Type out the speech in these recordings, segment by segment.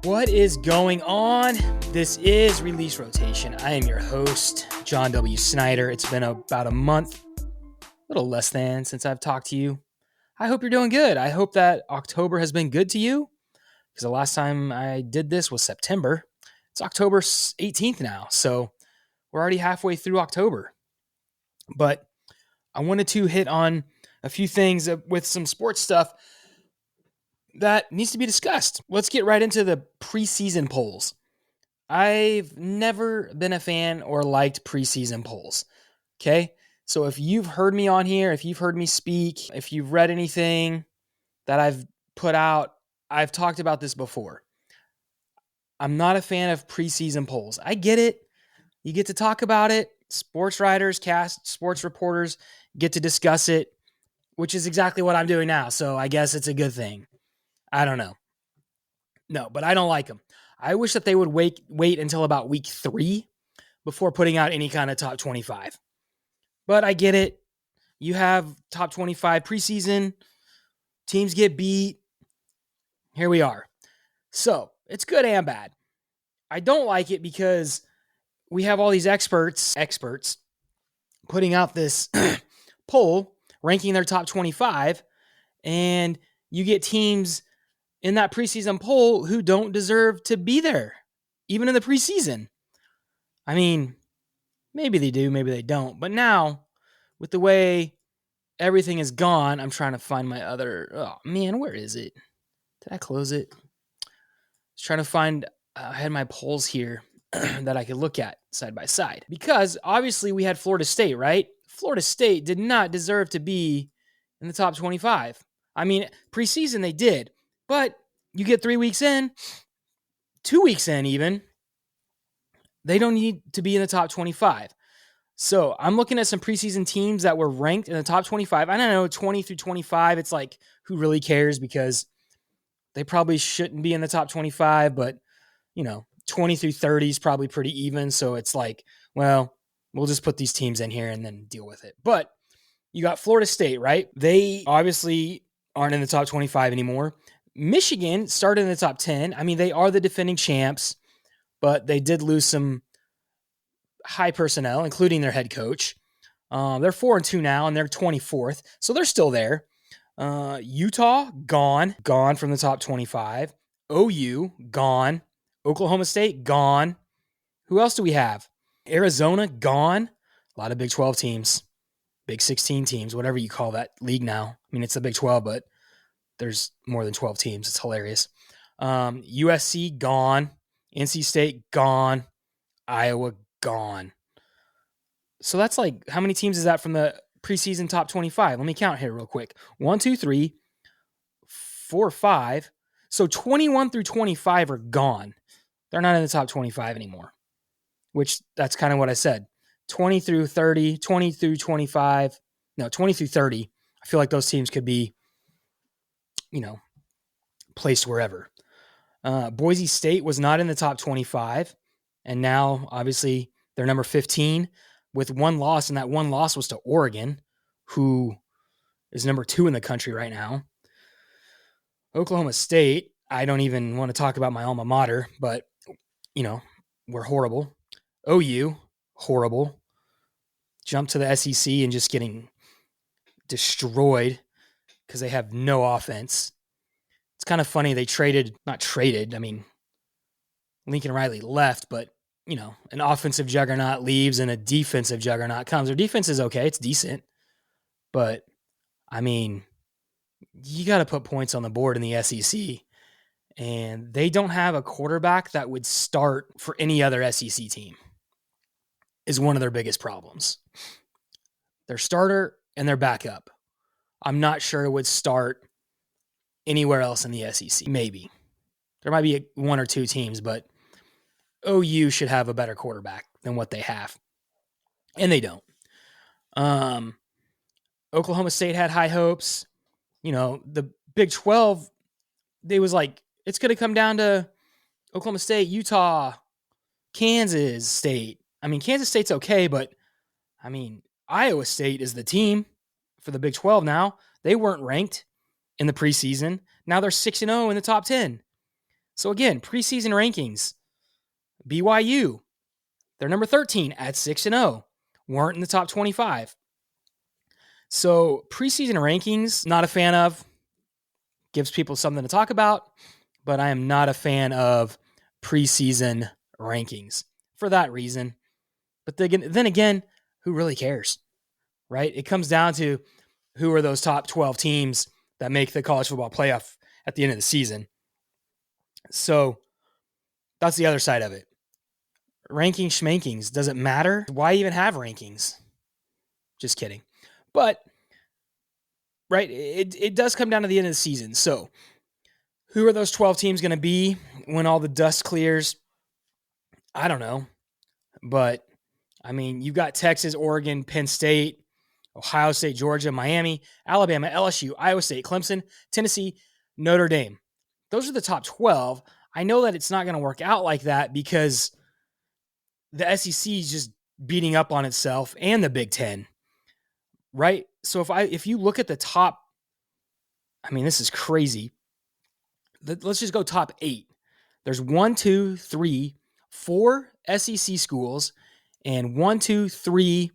What is going on? This is Release Rotation. I am your host, John W. Snyder. It's been about a month, a little less than, since I've talked to you. I hope you're doing good. I hope that October has been good to you, because the last time I did this was September. It's October 18th now, so we're already halfway through October. But I wanted to hit on a few things with some sports stuff that needs to be discussed. Let's get right into the preseason polls. I've never been a fan or liked preseason polls. Okay? So if you've heard me on here, if you've heard me speak, if you've read anything that I've put out, I've talked about this before. I'm not a fan of preseason polls. I get it. You get to talk about it. Sports writers, sports reporters get to discuss it, which is exactly what I'm doing now. So I guess it's a good thing. I don't know. No, but I don't like them. I wish that they would wait until about week 3 before putting out any kind of top 25. But I get it. You have top 25 preseason. Teams get beat. Here we are. So it's good and bad. I don't like it because we have all these experts putting out this poll ranking their top 25, and you get teams in that preseason poll who don't deserve to be there, even in the preseason. I mean, maybe they do, maybe they don't. But now, with the way everything is gone, I'm trying to find my other... Oh, man, where is it? Did I close it? I was trying to find... I had my polls here that I could look at side by side. Because, obviously, we had Florida State, right? Florida State did not deserve to be in the top 25. I mean, preseason they did. But you get 3 weeks in, 2 weeks in even, they don't need to be in the top 25. So I'm looking at some preseason teams that were ranked in the top 25. I don't know, 20 through 25, it's like, who really cares? Because they probably shouldn't be in the top 25, but, 20 through 30 is probably pretty even. So it's like, well, we'll just put these teams in here and then deal with it. But you got Florida State, right? They obviously aren't in the top 25 anymore. Michigan started in the top 10. I mean, they are the defending champs, but they did lose some high personnel, including their head coach. They're 4-2 now, and they're 24th, so they're still there. Utah, gone from the top 25. OU, gone. Oklahoma State, gone. Who else do we have? Arizona, gone. A lot of Big 12 teams, Big 16 teams, whatever you call that league now. I mean, it's the Big 12, but there's more than 12 teams. It's hilarious. USC, gone. NC State, gone. Iowa, gone. So that's like, how many teams is that from the preseason top 25? Let me count here real quick. 1, 2, 3, 4, 5. So 21 through 25 are gone. They're not in the top 25 anymore, which that's kind of what I said. 20 through 30, 20 through 25. No, 20 through 30. I feel like those teams could be, placed wherever. Boise State was not in the top 25, and now obviously they're number 15 with one loss, and that one loss was to Oregon, who is number 2 in the country right now. Oklahoma State, I don't even want to talk about my alma mater, but we're horrible. OU, horrible. Jump to the SEC and just getting destroyed because they have no offense. It's kind of funny. They not traded. I mean, Lincoln Riley left, but, an offensive juggernaut leaves and a defensive juggernaut comes. Their defense is okay. It's decent. But, I mean, you got to put points on the board in the SEC. And they don't have a quarterback that would start for any other SEC team, is one of their biggest problems. Their starter and their backup, I'm not sure it would start anywhere else in the SEC. Maybe. There might be 1 or 2 teams, but OU should have a better quarterback than what they have. And they don't. Oklahoma State had high hopes. The Big 12, they was like, it's going to come down to Oklahoma State, Utah, Kansas State. I mean, Kansas State's okay, but I mean, Iowa State is the team for the Big 12 now. They weren't ranked in the preseason. Now they're 6-0 in the top 10. So again, preseason rankings, BYU, they're number 13 at 6-0, weren't in the top 25. So preseason rankings, not a fan of. Gives people something to talk about, but I am not a fan of preseason rankings for that reason. But then again, who really cares, right? It comes down to who are those top 12 teams that make the college football playoff at the end of the season. So that's the other side of it. Ranking schmankings, does it matter? Why even have rankings? Just kidding. But, right, it does come down to the end of the season. So who are those 12 teams going to be when all the dust clears? I don't know. But, I mean, you've got Texas, Oregon, Penn State, Ohio State, Georgia, Miami, Alabama, LSU, Iowa State, Clemson, Tennessee, Notre Dame. Those are the top 12. I know that it's not going to work out like that because the SEC is just beating up on itself and the Big Ten, right? So if you look at the top, I mean, this is crazy. Let's just go top 8. There's 1, 2, 3, 4 SEC schools and 1, 2, 3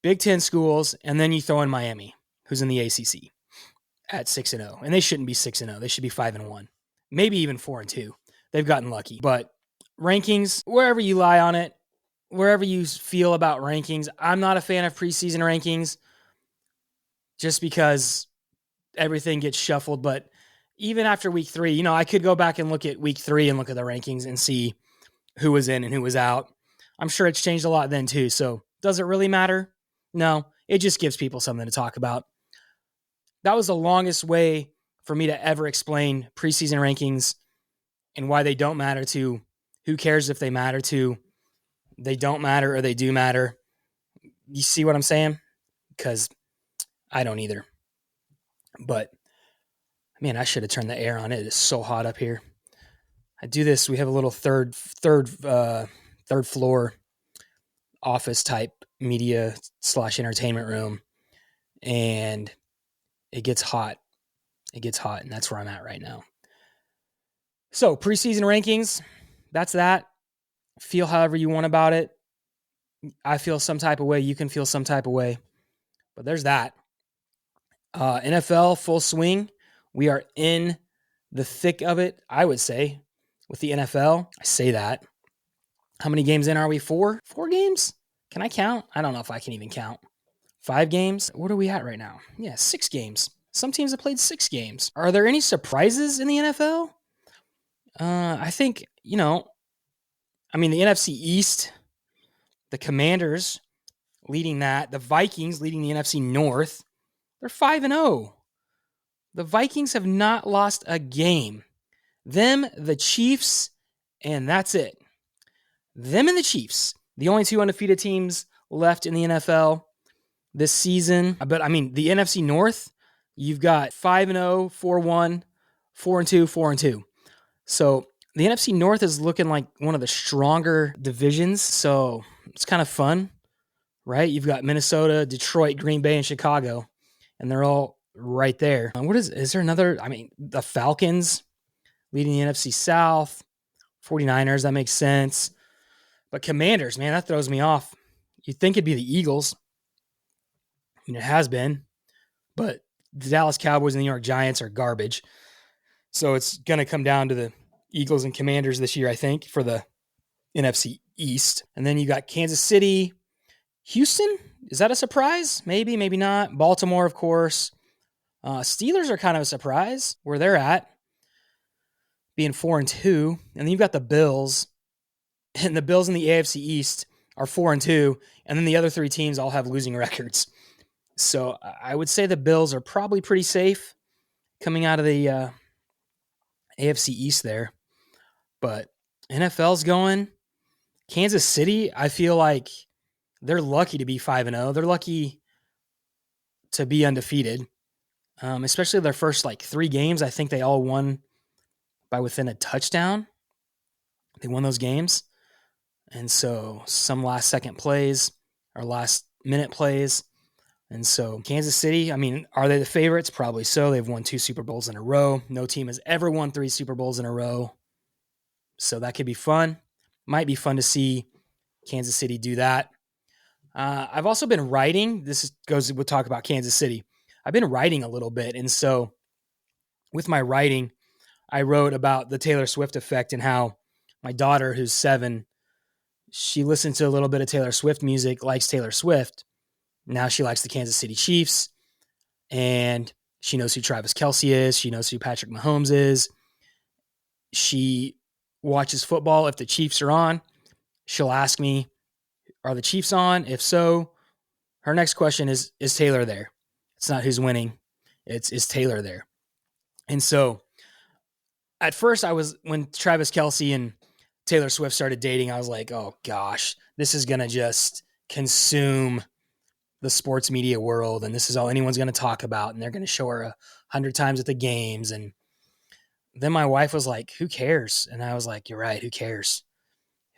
Big Ten schools, and then you throw in Miami, who's in the ACC at 6-0, and they shouldn't be 6-0. They should be 5-1, maybe even 4-2. They've gotten lucky, but rankings, wherever you lie on it, wherever you feel about rankings, I'm not a fan of preseason rankings, just because everything gets shuffled. But even after week 3, I could go back and look at week 3 and look at the rankings and see who was in and who was out. I'm sure it's changed a lot then too. So does it really matter? No, it just gives people something to talk about. That was the longest way for me to ever explain preseason rankings and why they don't matter to who cares if they matter to they don't matter or they do matter. You see what I'm saying? Because I don't either. But man, I should have turned the air on. It is so hot up here. I do this. We have a little third floor office type media / entertainment room, and it gets hot. It gets hot, and that's where I'm at right now. So preseason rankings, that's that. Feel however you want about it. I feel some type of way. You can feel some type of way. But there's that. NFL, full swing. We are in the thick of it, I would say, with the NFL. I say that. How many games in are we? 4? 4 games? Can I count? I don't know if I can even count. 5 games? What are we at right now? Yeah, 6 games. Some teams have played 6 games. Are there any surprises in the NFL? I think, the NFC East, the Commanders leading that, the Vikings leading the NFC North, they're 5-0. The Vikings have not lost a game. Them, the Chiefs, and that's it. Them and the Chiefs, the only 2 undefeated teams left in the NFL this season. But, the NFC North, you've got 5-0, 4-1, 4-2, 4-2. So the NFC North is looking like one of the stronger divisions. So it's kind of fun, right? You've got Minnesota, Detroit, Green Bay, and Chicago, and they're all right there. Is there another? The Falcons leading the NFC South, 49ers, that makes sense. But Commanders, man, that throws me off. You'd think it'd be the Eagles. It has been, but the Dallas Cowboys and the New York Giants are garbage. So it's going to come down to the Eagles and Commanders this year, I think, for the NFC East. And then you got Kansas City, Houston. Is that a surprise? Maybe, maybe not. Baltimore, of course. Steelers are kind of a surprise where they're at, being 4-2. And then you've got the Bills. And the Bills in the AFC East are 4-2. And then the other 3 teams all have losing records. So I would say the Bills are probably pretty safe coming out of the AFC East there. But NFL's going. Kansas City, I feel like they're lucky to be 5-0. They're lucky to be undefeated, especially their first 3 games. I think they all won by within a touchdown. They won those games. And so some last-second plays or last-minute plays. And so Kansas City, I mean, are they the favorites? Probably so. They've won 2 Super Bowls in a row. No team has ever won 3 Super Bowls in a row. So that could be fun. Might be fun to see Kansas City do that. I've also been writing. We'll talk about Kansas City. I've been writing a little bit. And so with my writing, I wrote about the Taylor Swift effect and how my daughter, who's 7, she listens to a little bit of Taylor Swift music, likes Taylor Swift. Now she likes the Kansas City Chiefs, and she knows who Travis Kelsey is. She knows who Patrick Mahomes is. She watches football. If the Chiefs are on, she'll ask me, are the Chiefs on? If so, her next question is Taylor there? It's not who's winning. It's, is Taylor there? And so at first when Travis Kelsey and Taylor Swift started dating, I was like, oh gosh, this is going to just consume the sports media world. And this is all anyone's going to talk about. And they're going to show her 100 times at the games. And then my wife was like, who cares? And I was like, you're right. Who cares?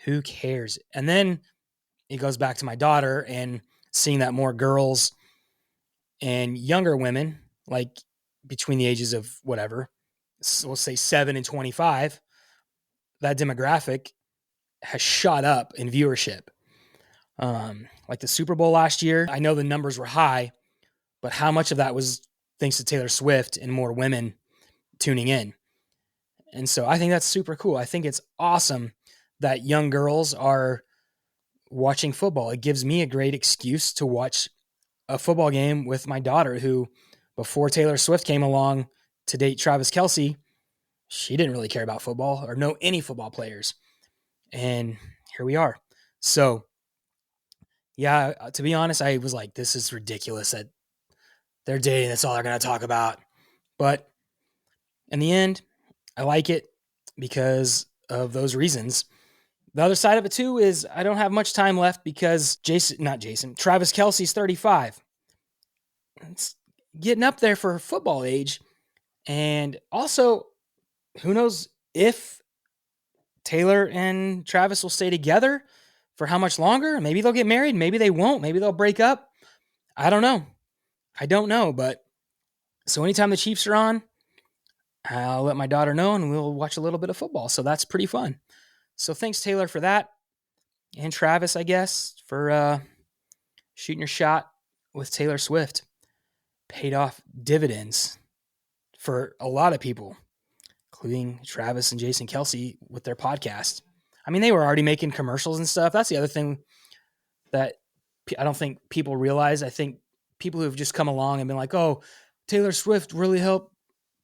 Who cares? And then it goes back to my daughter and seeing that more girls and younger women, like between the ages of whatever, so we'll say 7 and 25, that demographic has shot up in viewership. Like the Super Bowl last year, I know the numbers were high, but how much of that was thanks to Taylor Swift and more women tuning in? And so I think that's super cool. I think it's awesome that young girls are watching football. It gives me a great excuse to watch a football game with my daughter, who before Taylor Swift came along to date Travis Kelsey, she didn't really care about football or know any football players. And here we are. So yeah, to be honest, I was like, this is ridiculous that they're dating. That's all they're going to talk about. But in the end, I like it because of those reasons. The other side of it too is I don't have much time left because Travis Kelsey's 35. It's getting up there for football age. And also, who knows if Taylor and Travis will stay together for how much longer? Maybe they'll get married. Maybe they won't. Maybe they'll break up. I don't know. But so anytime the Chiefs are on, I'll let my daughter know and we'll watch a little bit of football. So that's pretty fun. So thanks, Taylor, for that. And Travis, I guess, for shooting your shot with Taylor Swift. Paid off dividends for a lot of people, including Travis and Jason Kelsey with their podcast. I mean, they were already making commercials and stuff. That's the other thing that I don't think people realize. I think people who've just come along and been like, oh, Taylor Swift really helped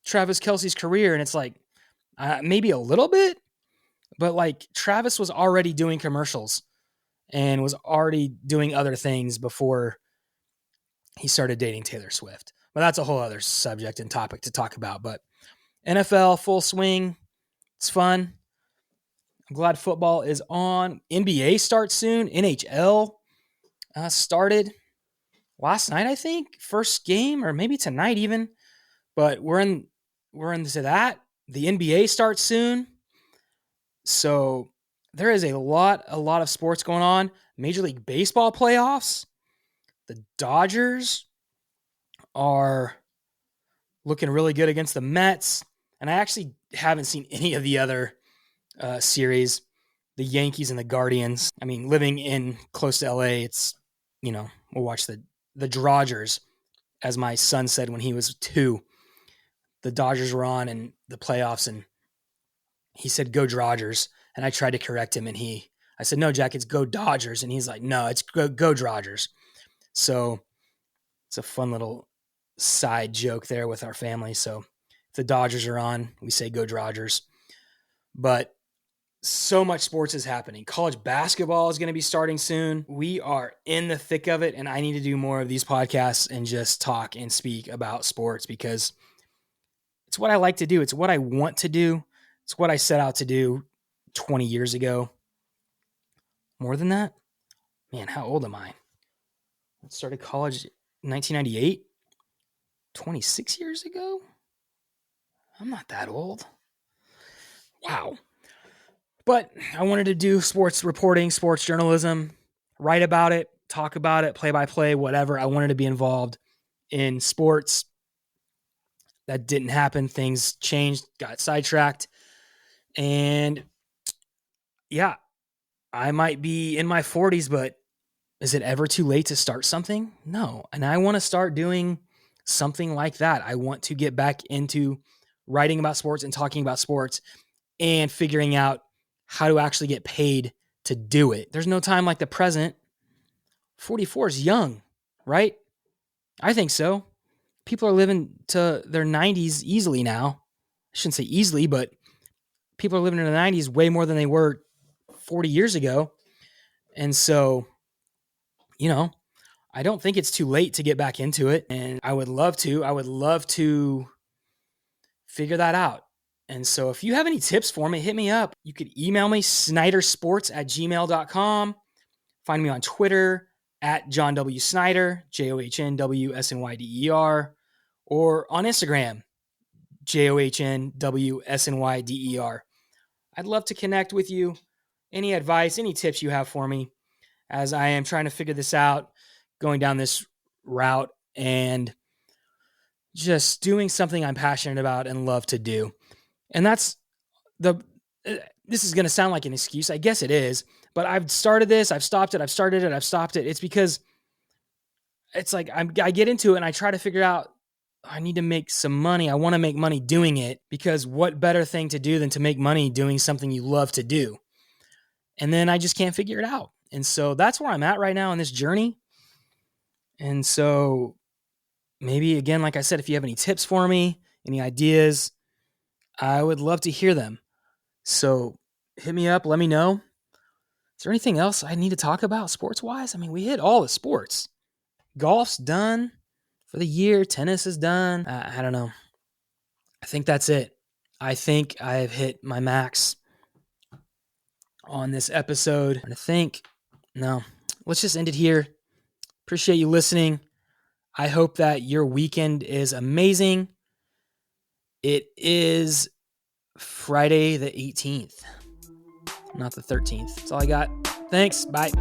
Travis Kelsey's career. And it's like, maybe a little bit, but like Travis was already doing commercials and was already doing other things before he started dating Taylor Swift. But that's a whole other subject and topic to talk about. But NFL, full swing. It's fun. I'm glad football is on. NBA starts soon. NHL started last night, I think. First game, or maybe tonight even. But we're into that. The NBA starts soon. So there is a lot of sports going on. Major League Baseball playoffs. The Dodgers are looking really good against the Mets. And I actually haven't seen any of the other series, the Yankees and the Guardians. I mean, living in close to LA, it's, we'll watch the Dodgers, as my son said when he was 2. The Dodgers were on in the playoffs, and he said, go Dodgers. And I tried to correct him, and I said, no, Jack, it's go Dodgers. And he's like, no, it's go Dodgers. So it's a fun little side joke there with our family. So if the Dodgers are on, we say go Dodgers. But so much sports is happening. College basketball is going to be starting soon. We are in the thick of it, and I need to do more of these podcasts and just talk and speak about sports because it's what I like to do. It's what I want to do. It's what I set out to do 20 years ago. More than that? Man, how old am I? I started college in 1998. 26 years ago? I'm not that old. Wow. But I wanted to do sports reporting, sports journalism, write about it, talk about it, play by play, whatever. I wanted to be involved in sports. That didn't happen. Things changed, got sidetracked. And yeah, I might be in my 40s, but is it ever too late to start something? No. And I want to start doing something like that. I want to get back into writing about sports and talking about sports and figuring out how to actually get paid to do it. There's no time like the present. 44 is young, right? I think so. People are living to their 90s easily now. I shouldn't say easily, but people are living in their 90s way more than they were 40 years ago. And so, I don't think it's too late to get back into it. And I would love to figure that out. And so if you have any tips for me, hit me up. You could email me, snydersports@gmail.com. Find me on Twitter @John W. Snyder, JOHNWSNYDER, or on Instagram, JOHNWSNYDER. I'd love to connect with you. Any advice, any tips you have for me as I am trying to figure this out, going down this route and just doing something I'm passionate about and love to do. And this is going to sound like an excuse. I guess it is, but I've started this, I've stopped it, I've started it, I've stopped it. It's because it's like I get into it and I try to figure out, I need to make some money. I want to make money doing it, because what better thing to do than to make money doing something you love to do? And then I just can't figure it out. And so that's where I'm at right now in this journey. And so maybe, again, like I said, if you have any tips for me, any ideas, I would love to hear them. So hit me up, let me know. Is there anything else I need to talk about sports-wise? I mean, we hit all the sports. Golf's done for the year. Tennis is done. I don't know. I think that's it. I think I've hit my max on this episode. I think, no, let's just end it here. Appreciate you listening. I hope that your weekend is amazing. It is Friday the 18th, not the 13th. That's all I got. Thanks. Bye.